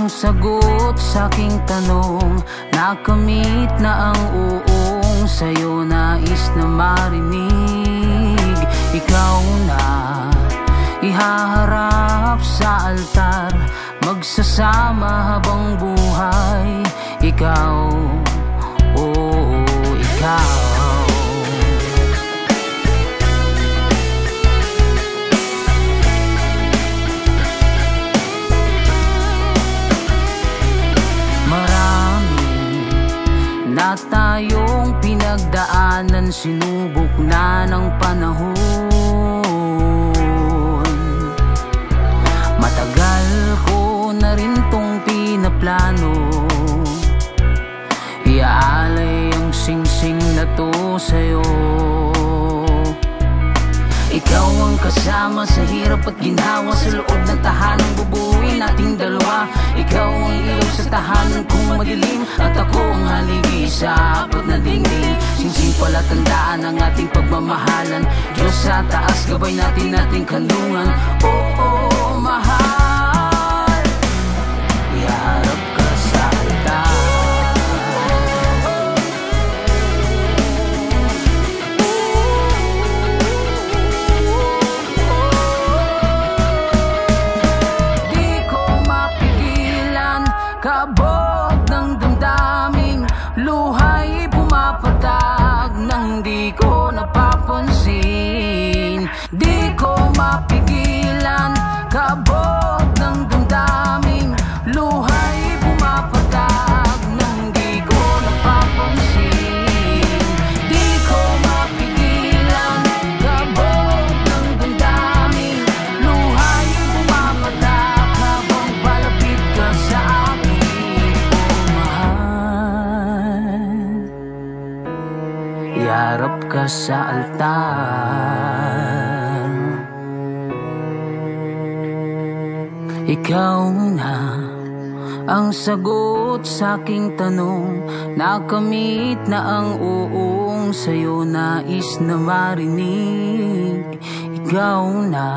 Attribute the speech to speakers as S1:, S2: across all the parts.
S1: sagot sa aking tanong, nakamit na ang uong sa'yo nais na marinig. Ikaw na ihaharap sa altar, magsasama habang buhay. Ikaw, oh, ikaw. Na tayong pinagdaanan, sinubok na ng panahon. Matagal ko na rin tong pinaplano, iaalay ang singsing na to sa'yo. Ikaw ang kasama sa hirap at ginhawa, sa loob ng tahanang bubuin nating dalawa. Ikaw ang ilaw sa tahanan kung madilim, at ako ang haligi sa apat na dingding. Singsing pala tandaan ang ating pagmamahalan, Diyos sa taas, gabay natin ating kanlungan. Oo, mahal, iharap ka sa altar. Kabog ng damdaming luhay pumapatag nang di ko napapansin. Di ko mapigilan, kabog ng damdaming luhay pumapatag nang di ko napapansin. Di ko mapigilan, kabog ng damdaming luhay pumapatag habang palapit ka sa akin. Iharap ka sa altar. Ikaw na ang sagot sa aking tanong, nakamit na ang uong sa'yo nais na marinig. Ikaw na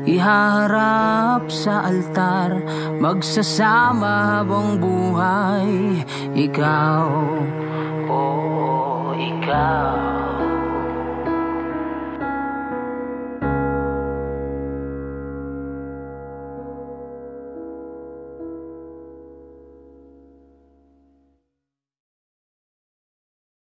S1: ihaharap sa altar, magsasama habang buhay. Ikaw, oh, ikaw.